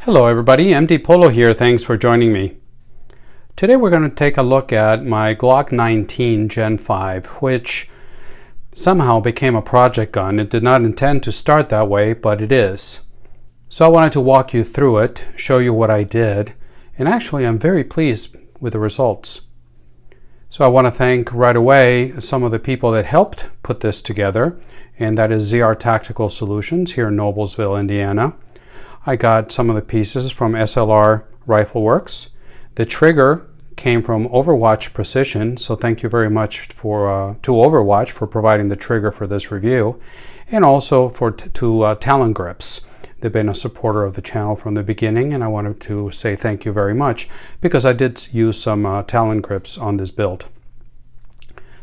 Hello everybody, MD Polo here. Thanks for joining me. Today we're going to take a look at my Glock 19 Gen 5, which somehow became a project gun. It did not intend to start that way, but it is. So I wanted to walk you through it, show you what I did, and actually I'm very pleased with the results. So I want to thank right away some of the people that helped put this together, and that is ZR Tactical Solutions here in Noblesville, Indiana. I got some of the pieces from SLR Rifle Works. The trigger came from Overwatch Precision, so thank you very much to Overwatch for providing the trigger for this review, and also to Talon Grips. They've been a supporter of the channel from the beginning, and I wanted to say thank you very much because I did use some Talon Grips on this build.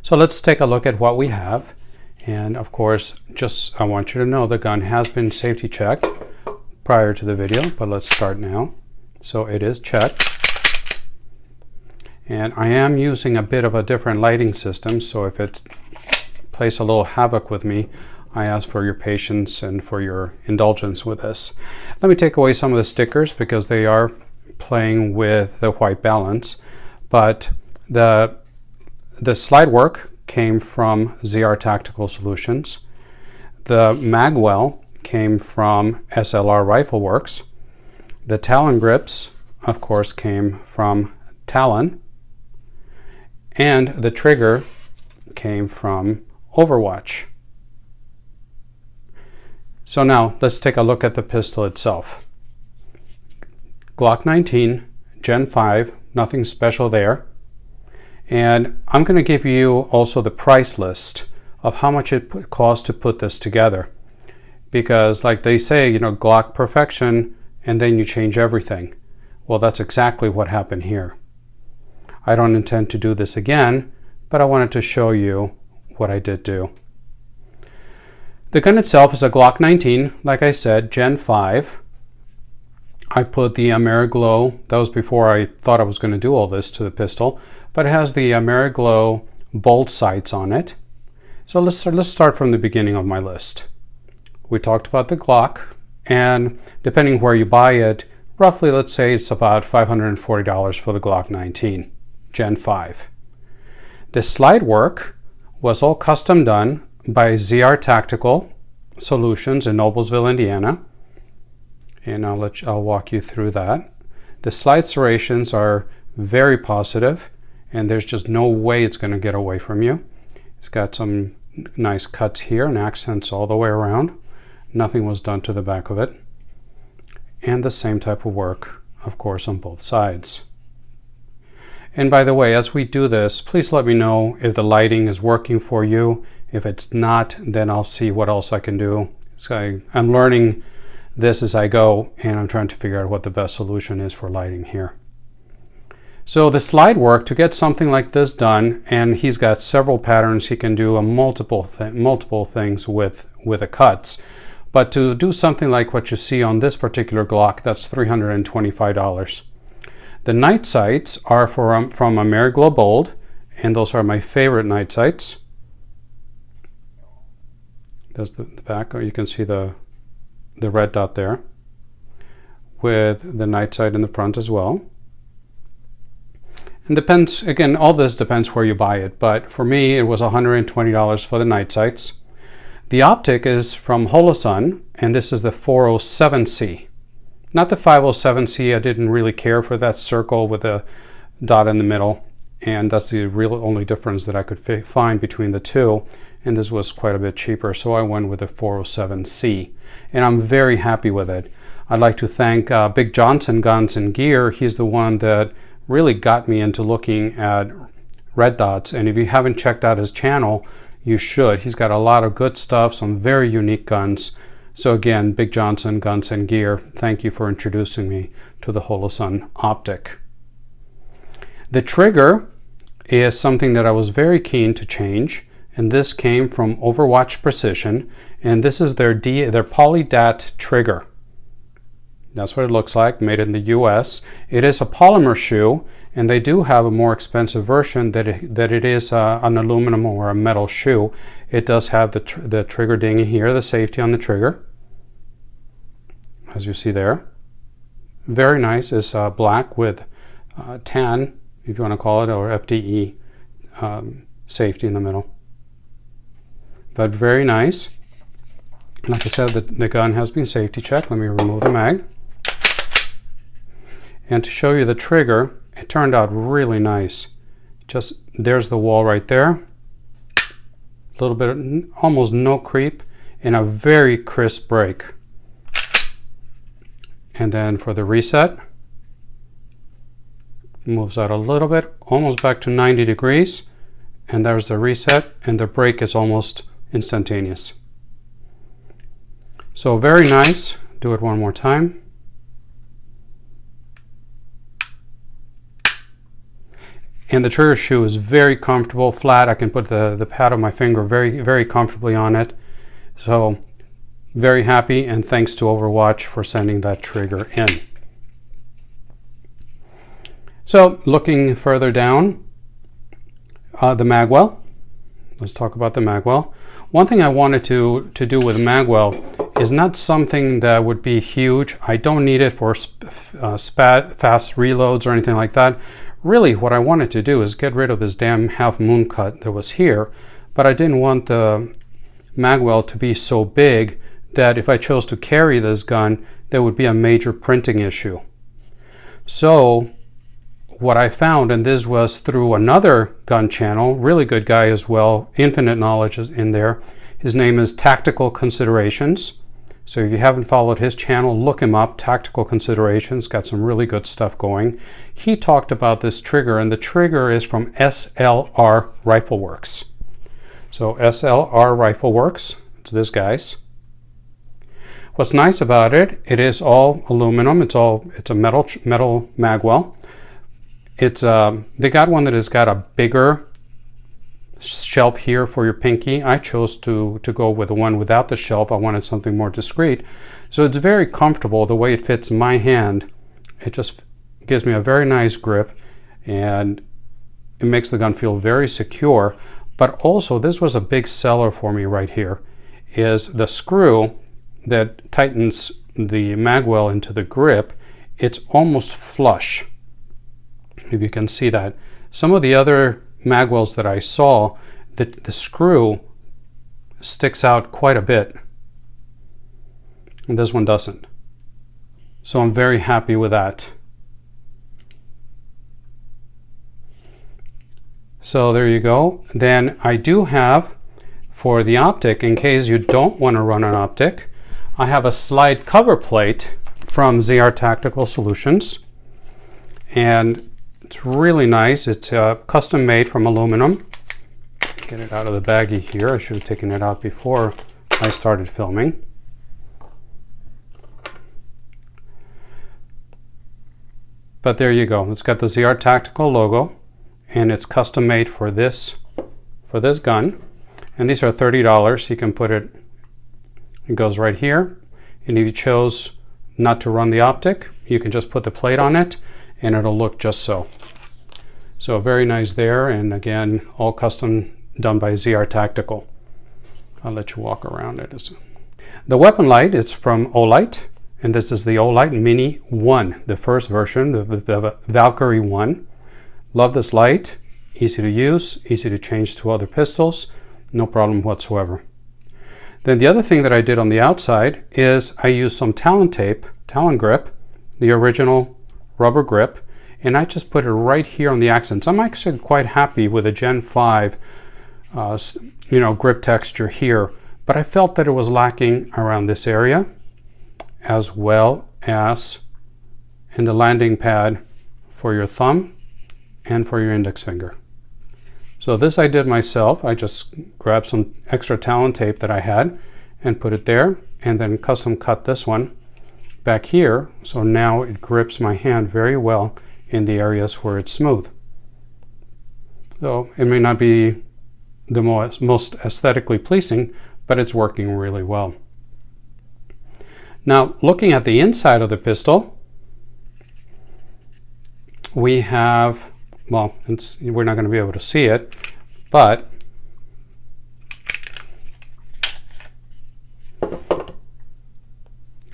So let's take a look at what we have, and of course, I want you to know the gun has been safety checked prior to the video, but let's start now. So it is checked, and I am using a bit of a different lighting system, so if it plays a little havoc with me, I ask for your patience and for your indulgence with this. Let me take away some of the stickers because they are playing with the white balance, but the slide work came from ZR Tactical Solutions. The Magwell came from SLR Rifle Works. The Talon Grips, of course, came from Talon. And the trigger came from Overwatch. So now let's take a look at the pistol itself. Glock 19, Gen 5, nothing special there. And I'm going to give you also the price list of how much it cost to put this together. Because like they say, you know, Glock perfection, and then you change everything. Well, that's exactly what happened here. I don't intend to do this again, but I wanted to show you what I did do. The gun itself is a Glock 19, like I said, Gen 5. I put the AmeriGlow, that was before I thought I was going to do all this to the pistol, but it has the AmeriGlow bolt sights on it. So let's start from the beginning of my list. We talked about the Glock, and depending where you buy it, roughly let's say it's about $540 for the Glock 19 Gen 5. The slide work was all custom done by ZR Tactical Solutions in Noblesville, Indiana, and I'll walk you through that. The slide serrations are very positive, and there's just no way it's going to get away from you. It's got some nice cuts here and accents all the way around. Nothing was done to the back of it. And the same type of work, of course, on both sides. And by the way, as we do this, please let me know if the lighting is working for you. If it's not, then I'll see what else I can do. So I'm learning this as I go, and I'm trying to figure out what the best solution is for lighting here. So the slide work, to get something like this done, and he's got several patterns, he can do multiple things with the cuts. But to do something like what you see on this particular Glock, that's $325. The night sights are from AmeriGlow Bold, and those are my favorite night sights. There's the back, or you can see the red dot there, with the night sight in the front as well. And depends, again, all this depends where you buy it, but for me it was $120 for the night sights. The Optic is from Holosun, and this is the 407C. Not the 507C, I didn't really care for that circle with a dot in the middle, and that's the real only difference that I could find between the two, and this was quite a bit cheaper, so I went with the 407C, and I'm very happy with it. I'd like to thank Big Johnson Guns and Gear. He's the one that really got me into looking at red dots, and if you haven't checked out his channel, you should. He's got a lot of good stuff, some very unique guns. So again, Big Johnson Guns and Gear, thank you for introducing me to the Holosun Optic. The trigger is something that I was very keen to change, and this came from Overwatch Precision, and this is their PolyDat trigger. That's what it looks like, made in the US. It is a polymer shoe, and they do have a more expensive version that it is an aluminum or a metal shoe. It does have the trigger dinghy here, the safety on the trigger, as you see there. Very nice. It's black with tan, if you want to call it, or FDE safety in the middle. But very nice. Like I said, the gun has been safety checked. Let me remove the mag. And to show you the trigger, it turned out really nice. Just, there's the wall right there. A little bit of, almost no creep, and a very crisp break. And then for the reset, moves out a little bit, almost back to 90 degrees. And there's the reset, and the break is almost instantaneous. So very nice. Do it one more time. And the trigger shoe is very comfortable, flat. I can put the pad of my finger very, very comfortably on it. So very happy, and thanks to Overwatch for sending that trigger in. So looking further down, the Magwell. Let's talk about the Magwell. One thing I wanted to do with Magwell is not something that would be huge. I don't need it for fast reloads or anything like that. Really, what I wanted to do is get rid of this damn half moon cut that was here, but I didn't want the Magwell to be so big that if I chose to carry this gun, there would be a major printing issue. So what I found, and this was through another gun channel, really good guy as well, infinite knowledge is in there. His name is Tactical Considerations. So if you haven't followed his channel, look him up, Tactical Considerations, got some really good stuff going. He talked about this trigger, and the trigger is from SLR Rifle Works. So SLR Rifle Works, it's this guy's. What's nice about it, it is all aluminum, it's a metal Magwell. They got one that has got a bigger shelf here for your pinky. I chose to go with the one without the shelf. I wanted something more discreet. So it's very comfortable the way it fits my hand. It just gives me a very nice grip, and it makes the gun feel very secure. But also, this was a big seller for me right here, is the screw that tightens the Magwell into the grip. It's almost flush, if you can see that. Some of the other Magwells that I saw, the screw sticks out quite a bit, and this one doesn't. So I'm very happy with that. So there you go. Then I do have, for the Optic, in case you don't want to run an Optic, I have a slide cover plate from ZR Tactical Solutions, and it's really nice. It's custom made from aluminum. Get it out of the baggie here. I should have taken it out before I started filming. But there you go. It's got the ZR Tactical logo, and it's custom made for this gun. And these are $30. You can put it goes right here. And if you chose not to run the Optic, you can just put the plate on it, and it'll look just so. So very nice there, and again, all custom done by ZR Tactical. I'll let you walk around it. The weapon light is from Olight, and this is the Olight Mini 1, the first version, the Valkyrie 1. Love this light, easy to use, easy to change to other pistols, no problem whatsoever. Then the other thing that I did on the outside is I used some Talon tape, Talon grip, the original rubber grip, and I just put it right here on the accents. I'm actually quite happy with a Gen 5 grip texture here, but I felt that it was lacking around this area, as well as in the landing pad for your thumb and for your index finger. So this I did myself. I just grabbed some extra Talon tape that I had and put it there, and then custom cut this one back here, so now it grips my hand very well in the areas where it's smooth. So it may not be the most aesthetically pleasing, but it's working really well. Now, looking at the inside of the pistol, we have, well, we're not going to be able to see it, but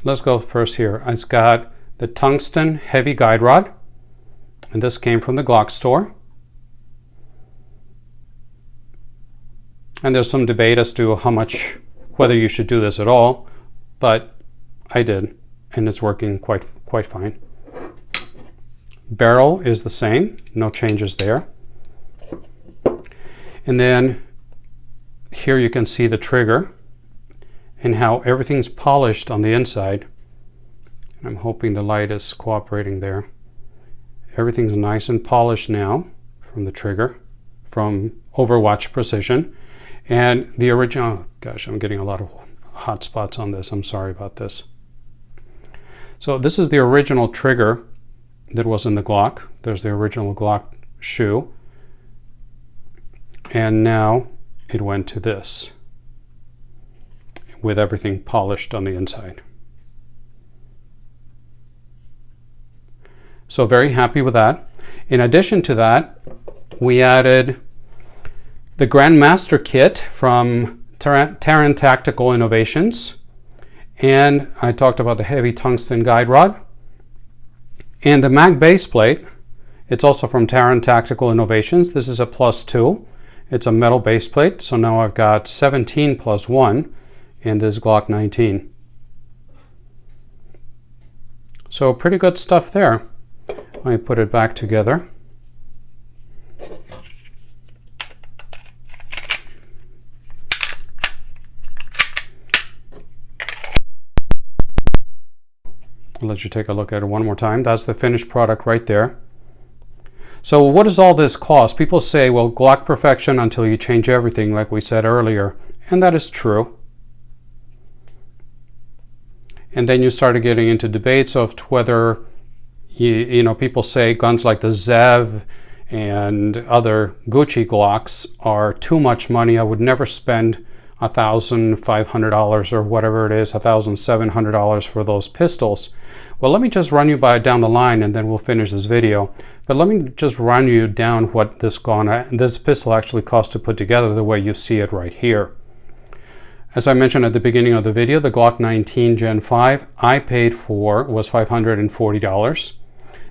let's go first here. It's got the Tungsten heavy guide rod, and this came from the Glock store. And there's some debate as to whether you should do this at all, but I did, and it's working quite fine. Barrel is the same, no changes there. And then here you can see the trigger and how everything's polished on the inside. And I'm hoping the light is cooperating there. Everything's nice and polished now from the trigger, from Overwatch Precision. And the original, gosh, I'm getting a lot of hot spots on this. I'm sorry about this. So this is the original trigger that was in the Glock. There's the original Glock shoe. And now it went to this, with everything polished on the inside. So very happy with that. In addition to that, we added the Grandmaster kit from Terran Tactical Innovations. And I talked about the heavy tungsten guide rod. And the mag base plate, it's also from Terran Tactical Innovations. This is a +2. It's a metal base plate. So now I've got 17 plus 1 in this Glock 19. So pretty good stuff there. Let me put it back together. I'll let you take a look at it one more time. That's the finished product right there. So what does all this cost? People say, well, Glock perfection until you change everything, like we said earlier. And that is true. And then you started getting into debates of whether, you know, people say guns like the Zev and other Gucci Glocks are too much money. I would never spend $1,500 or whatever it is, $1,700 for those pistols. Well, let me just run you down the line and then we'll finish this video. But let me just run you down what this pistol actually cost to put together the way you see it right here. As I mentioned at the beginning of the video, the Glock 19 Gen 5 I paid for was $540.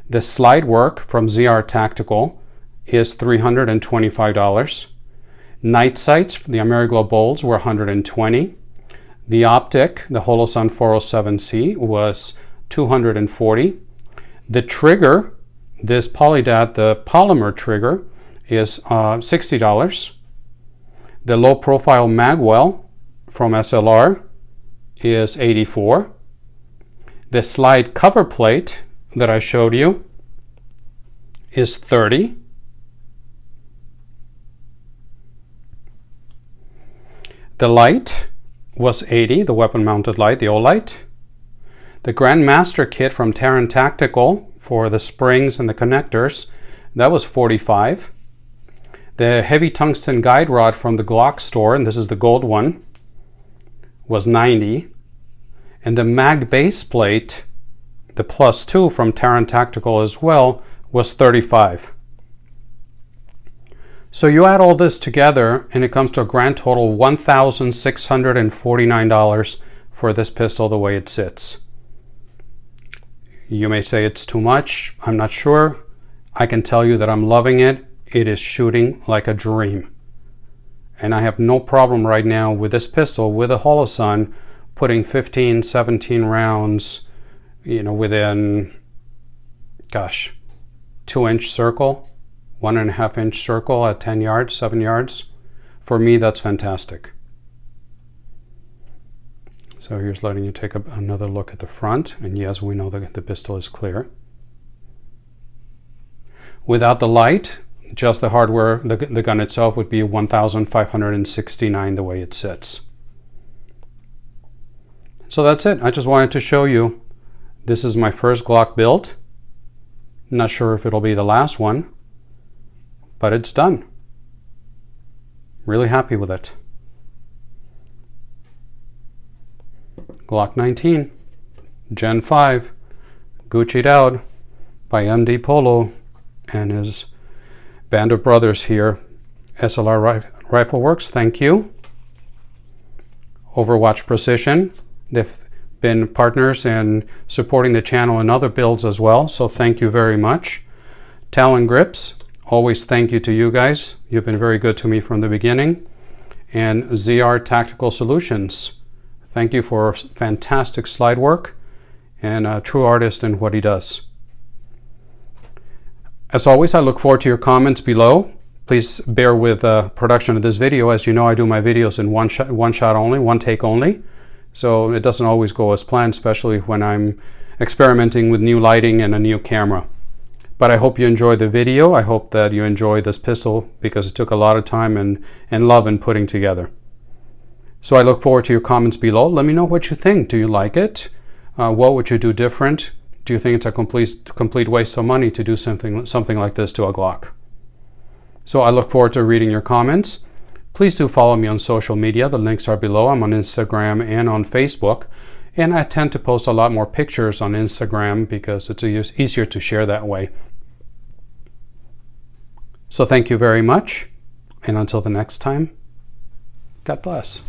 The slide work from ZR Tactical is $325. Night sights, the Ameriglow bolts, were $120. The Optic, the Holosun 407C, was $240. The trigger, this Polydat, the polymer trigger, is $60. The low profile Magwell from SLR is $84. The slide cover plate that I showed you is $30. The light was $80, the weapon mounted light, the Olight. The Grandmaster kit from Terran Tactical for the springs and the connectors, that was $45. The heavy tungsten guide rod from the Glock store, and this is the gold one, was $90. And the mag base plate, the +2 from Terran Tactical as well, was $35. So you add all this together and it comes to a grand total of $1,649 for this pistol the way it sits. You may say it's too much. I'm not sure. I can tell you that I'm loving it. It is shooting like a dream. And I have no problem right now with this pistol, with a Holosun, putting 15, 17 rounds, you know, within, gosh, 2-inch circle. 1.5-inch circle at 10 yards, 7 yards. For me, that's fantastic. So here's letting you take another look at the front. And yes, we know that the pistol is clear. Without the light, just the hardware, the gun itself would be $1,569 the way it sits. So that's it. I just wanted to show you. This is my first Glock build. Not sure if it'll be the last one, but it's done. Really happy with it. Glock 19, Gen 5, Gucci'd out by MD Polo and his band of brothers here. SLR Rifle Works, thank you. Overwatch Precision, the been partners and supporting the channel in other builds as well, so thank you very much. Talon Grips, always thank you to you guys. You've been very good to me from the beginning. And ZR Tactical Solutions, thank you for fantastic slide work and a true artist in what he does. As always, I look forward to your comments below. Please bear with the production of this video. As you know, I do my videos in one shot only, one take only. So it doesn't always go as planned, especially when I'm experimenting with new lighting and a new camera. But I hope you enjoyed the video. I hope that you enjoy this pistol because it took a lot of time and love in putting together. So I look forward to your comments below. Let me know what you think. Do you like it? What would you do different? Do you think it's a complete waste of money to do something like this to a Glock? So I look forward to reading your comments. Please do follow me on social media. The links are below. I'm on Instagram and on Facebook. And I tend to post a lot more pictures on Instagram because it's easier to share that way. So thank you very much. And until the next time, God bless.